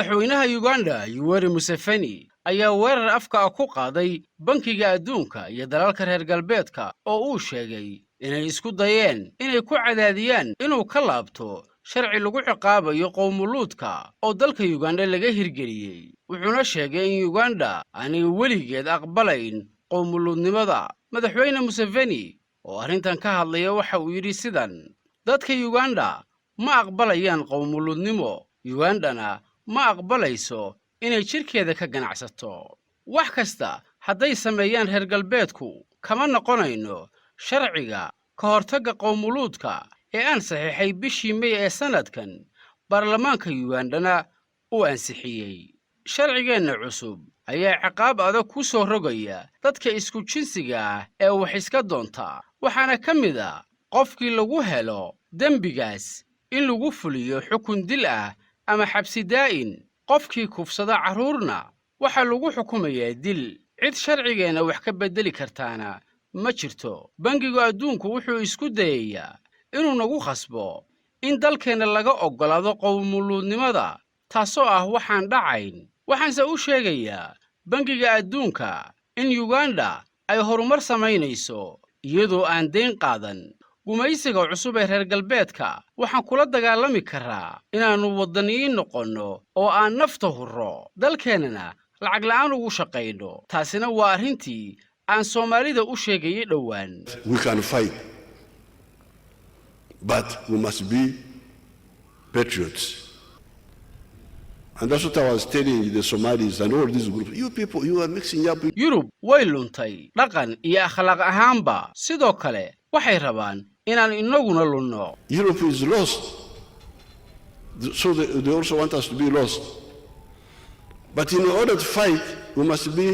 madaxweynaha Uganda Yoweri Museveni ayaa weerar afka ku qaaday bankiga adduunka iyo dalalka reer galbeedka oo uu sheegay inay isku dayeen inay ku cadaadiyaan inuu ka laabto sharci lagu ciqaabayo qowmuluudka oo dalka Uganda laga hirgeliyay wuxuuna sheegay in Uganda aanay weligeed aqbalayn qowmuluudnimada madaxweyne Museveni oo arrintan ka hadlaya waxa uu yiri sidan dadka Uganda ma aqbalayaan qowmuluudnimo Ugandana ma aqbalayso inay jirkeeda ka ganacsato wax kasta hadday sameeyaan reer galbeedku kama noqonayno sharciga ka hortagga qowmuluudka ee aan saxiixay bishii May ee sanadkan baarlamaanka Ugandana uu ansixiyay sharcigeena cusub ayaa ciqaab adag ku soo rogaya dadka isku jinsiga ah ee wax iska doonta waxaana ka mid ah qofkii lagu helo dembigaas in lagu fuliyo xukun dil ah ama xabsi daa'in qofkii kufsada carruurna waxa lagu xukumayaa dil cid sharcigeena wax ka bedeli kartaana ma jirto bangiga adduunku wuxuu isku dayayaa inuu nagu khasbo in dalkeena laga oggolaado qowmuluudnimada taasoo ah waxaan dhacayn waxaanse u sheegayaa bangiga adduunka in Uganda ay horumar samaynayso iyadoo aan deyn qaadan gumaysiga cusub ee reer galbeedka waxaan kula dagaalami karaa inaanu wadaniyiin noqonno oo aan nafta hurro dalkeenana lacag la'aan ugu shaqayno taasina waa arrintii aan Soomaalida u sheegay dhawaan we can fight but we must be patriots and that's what I was telling the Somalis and all these groups you people you are mixing up Europe way luntay dhaqan iyo akhlaaq ahaanba sidoo kale waxay rabaan inaan inaguna lunno Europe is lost so they also want us to be lost but in order to fight we must be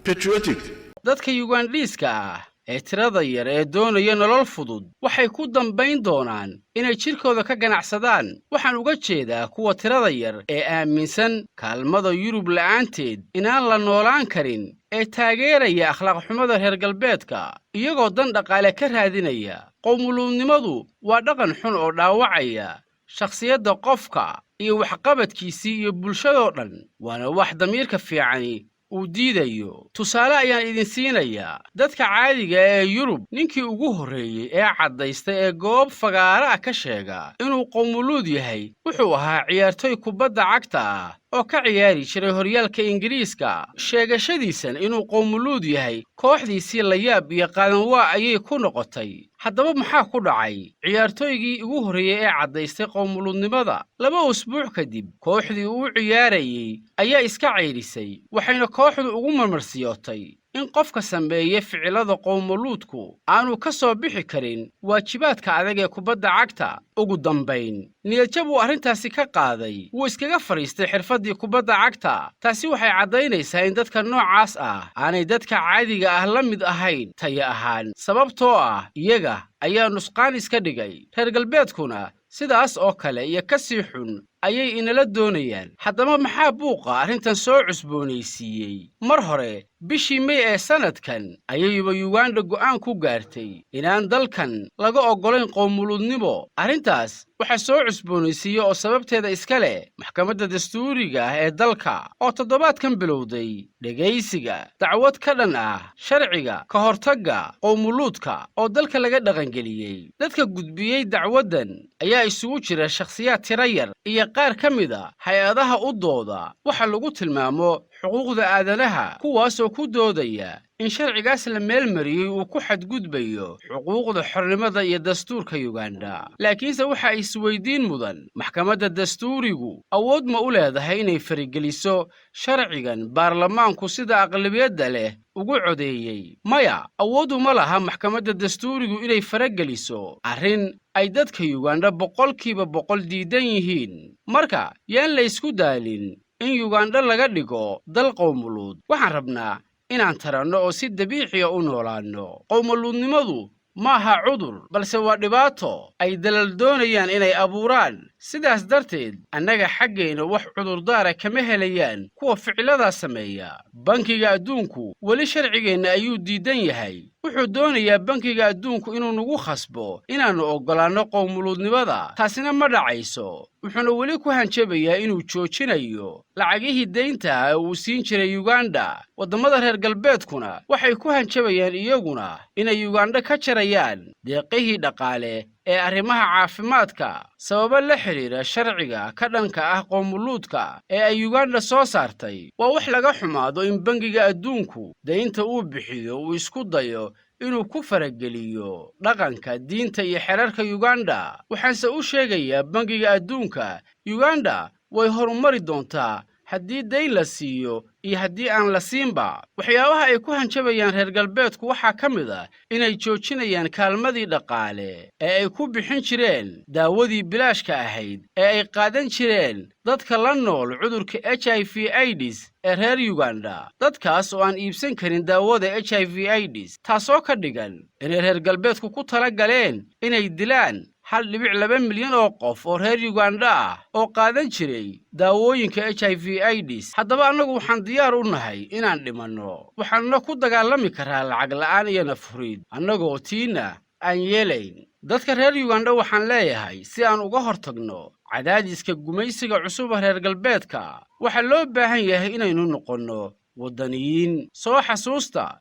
patriotic dadka Ugandiiska ah ee tirada yar ee doonaya nolol fudud waxay ku dambayn doonaan inay jirkooda ka ganacsadaan waxaan uga jeedaa kuwa tirada yar ee aaminsan kaalmada Yurub la'aanteed inaan la noolaan karin ee taageeraya akhlaaq xumada reer galbeedka iyagoo dan dhaqaale ka raadinaya qowmuluudnimadu waa dhaqan xun oo dhaawacaya shakhsiyadda qofka iyo waxqabadkiisii iyo bulshadoo dhan waana wax damiirka fiicani uu diidayo tusaale ayaan idin siinayaa dadka caadiga ee Yurub ninkii ugu horeeyay ee cadaystay ee goob fagaara ka sheega inuu qowmuluud yahay wuxuu ahaa ciyaartoy kubadda cagta ah oo ka ciyaari jiray horyaalka Ingiriiska sheegashadiisan inuu qowmuluud yahay kooxdiisii la yaab iyo qaadan waa ayay ku noqotay haddaba maxaa ku dhacay ciyaartoygii ugu horeeyay ee cadaystay qowmuluudnimada 2 usbuuc kadib kooxdii uu ciyaarayay ayaa iska ceyrisay waxayna kooxdu ugu marmarsiyootay in qofka sameeya ficilada qowmuluudku aanu ka soo bixi karin waajibaadka adag ee kubadda cagta ugu dambayn niyadjab uu arrintaasi ka qaaday wuu iskaga fariistay xirfadii kubadda cagta taasi waxay cadaynaysaa in dadka noocaas ah aanay dadka caadiga ah la mid ahayn taya ahaan sababtoo ah iyaga ayaa nusqaan iska dhigay reer galbeedkuna sidaas oo kale iyo ka sii xun ayay inala doonayaan haddaba maxaa buuqa arrintan soo cusboonaysiiyey mar hore bishii May ee sanadkan ayayba Uganda go'aan ku gaartay inaan dalkan laga oggolayn qowmuluudnimo arrintaas waxa soo cusboonaysiiyey oo sababteeda iska leh maxkamadda dastuuriga ah ee dalka oo toddobaadkan bilowday dhageysiga dacwad ka dhan ah sharciga ka hortagga qowmuluudka oo dalka laga dhaqangeliyay dadka gudbiyay dacwadan ayaa isugu jira shakhsiyaad tiro yar iyo qaar ka mid ah hay'adaha u dooda waxa lagu tilmaamo xuquuqda aadanaha kuwaas oo ku doodaya in sharcigaas la meel mariyay uu ku xadgudbayo xuquuqda xornimada iyo dastuurka Uganda laakiinse waxa isweydiin mudan maxkamadda dastuurigu awood ma u leedahay inay farigeliso sharcigan baarlamaanku sida aqlabiyadda leh ugu codeeyay maya awoodu ma laha maxkamadda dastuurigu inay farageliso arrin ay dadka Uganda 100% diidan yihiin marka yaan la isku daalin in Uganda laga dhigo dal qowmuluud waxaan rabnaa inaan taranno oo si dabiici ah u noolaano qowmuluudnimadu maaha cudur balse waa dhibaato ay dalal doonayaan inay abuuraan sidaas darteed annaga xaggayna wax cudurdaara kama helayaan kuwa ficilada sameeya. Bankiga Adduunku weli sharcigeenna ayuu diidan yahay. wuxuu doonayaa bankiga adduunku inuu nagu khasbo inaannu oggolaanno qowmuluudnimada. taasina ma dhacayso. wuxuuna weli ku hanjabayaa inuu joojinayo lacagihii deynta ee uu siin jiray Uganda. waddamada reer galbeedkuna waxay ku hanjabayaan iyaguna inay Uganda ka jarayaan deeqihii dhaqaale ee arrimaha caafimaadka sababo la xiriira sharciga ka dhanka ah qowmuluudka ee ay Uganda soo saartay. waa wax laga xumaado in bankiga adduunku deynta uu bixiyo uu isku dayo inuu ku farageliyo dhaqanka, diinta iyo xeerarka Uganda. waxaanse u sheegayaa bankiga adduunka Uganda way horumari doontaa haddii deyn la siiyo iyo haddii aan la siinba. waxyaabaha ay ku hanjabayaan reer galbeedku waxaa ka mid ah inay joojinayaan kaalmadii dhaqaale ee ay ku bixin jireen daawadii bilaashka ahayd ee ay qaadan jireen dadka la nool cudurka HIV/AIDS ee reer Uganda. dadkaas oo aan iibsan karin daawada HIV/AIDS, taasoo ka dhigan inay reer galbeedku ku tala galeen inay dilaan 1.2 milyan oo qof oo reer Uganda ah oo qaadan jiray daawooyinka HIV/AIDS. haddaba annagu waxaan diyaar u nahay inaan dhimanno. waxaanna ku dagaalami karaa lacag la'aan iyo nafhurid annagoo tiina aan yeelayn. dadka reer Uganda waxaan leeyahay si aan uga hortagno cadaadiska gumaysiga cusub ee reer galbeedka, waxaa loo baahan yahay inaynu noqonno waddaniyiin. soo xasuusta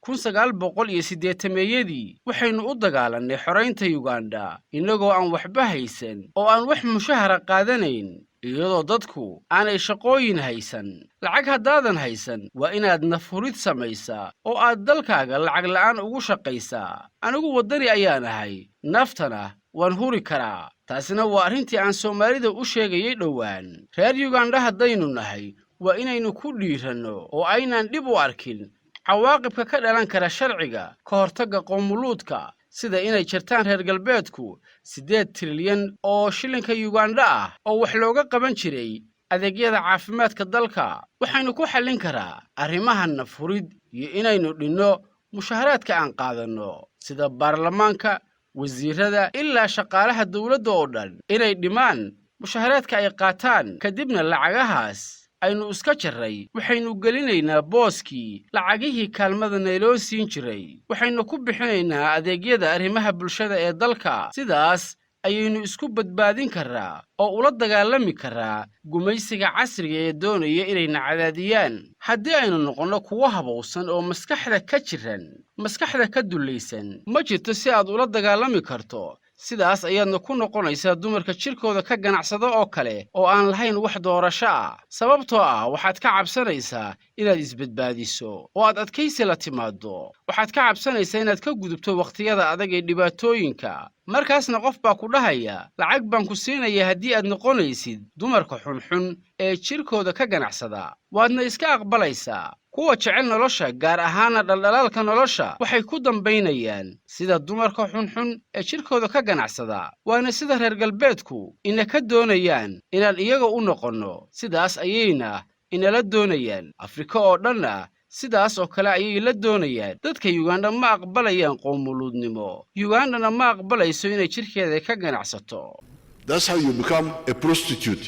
1980 waxaynu u dagaalannay xoraynta Uganda innagoo aan waxba haysan oo aan wax mushahara qaadanayn, iyadoo dadku aanay shaqooyin haysan. lacag haddaadan haysan waa inaad nafhurid samaysaa oo aad dalkaaga lacag la'aan ugu shaqaysaa. anigu waddani ayaan ahay, naftana waan huri karaa. taasina waa arrintii aan Soomaalida u sheegayay dhowaan. reer Uganda haddaynu nahay waa inaynu ku dhiiranno oo aynaan dhib u arkin cawaaqibka ka dhalan kara sharciga ka hortagga qowmuluudka, sida inay jirtaan reer galbeedku 8 trilyan oo shilinka Uganda ah oo wax looga qaban jiray adeegyada caafimaadka dalka. waxaynu ku xallin karaa arrimaha nafhurid iyo inaynu dhinno mushaharaadka aan qaadanno, sida baarlamaanka, wasiirada ilaa shaqaalaha dawladda oo dhan inay dhimaan mushaharaadka ay qaataan. kadibna lacagahaas aynu iska jarray waxaynu gelinaynaa booskii lacagihii kaalmada nayloo siin jiray. waxaynu ku bixinaynaa adeegyada arrimaha bulshada ee dalka. sidaas ayaynu isku badbaadin karaa oo ula dagaalami karaa gumaysiga casriga ee doonaya inayna cadaadiyaan. haddii aynu noqonno kuwo habowsan oo maskaxda ka jiran, maskaxda ka dullaysan, ma jirto si aad ula dagaalami karto. sidaas ayaadna ku noqonaysaa dumarka jirkooda ka ganacsada oo kale oo aan lahayn wax doorasho ah. sababtoo ah waxaad ka cabsanaysaa inaad isbadbaadiso oo aad adkaysi la timaado. waxaad ka cabsanaysaa inaad ka gudubto wakhtiyada adag ee dhibaatooyinka. markaasna qof baa ku dhahaya lacag baan ku siinaya haddii aad noqonaysid dumarka xunxun ee jirkooda ka ganacsada. waadna iska aqbalaysaa. kuwa jecel nolosha, gaar ahaana dhaldhalaalka nolosha, waxay ku dambaynayaan sida dumarka xunxun ee jirkooda ka ganacsada. waana sida reer galbeedku ina ka doonayaan inaan iyaga u noqonno. sidaas ayayna inala doonayaan. afrika oo dhanna sidaas oo kale ayay la doonayaan. dadka Uganda ma aqbalayaan qowmuluudnimo. Ugandana ma aqbalayso inay jirkeeda ka ganacsato. That's how you become a prostitute.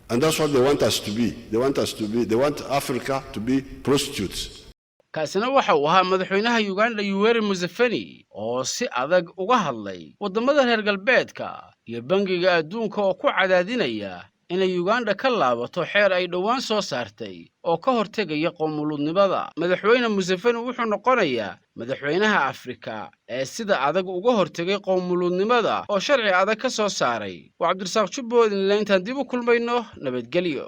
And that's what they want us to be. They want Africa to be prostitutes. kaasina waxa uu ahaa madaxweynaha Uganda Yoweri Museveni oo si adag uga hadlay waddamada reer galbeedka iyo bankiga adduunka oo ku cadaadinaya inay Uganda ka laabato xeer ay dhowaan soo saartay oo ka hortagaya qowmuluudnimada. madaxweyne Museveni wuxuu noqonayaa madaxweynaha Afrika ee sida adag uga hortagay qowmuluudnimada oo sharci adag ka soo saaray. waa Cabdirasaaq Jubbo idin intaan dib u kulmayno. nabadgelyo.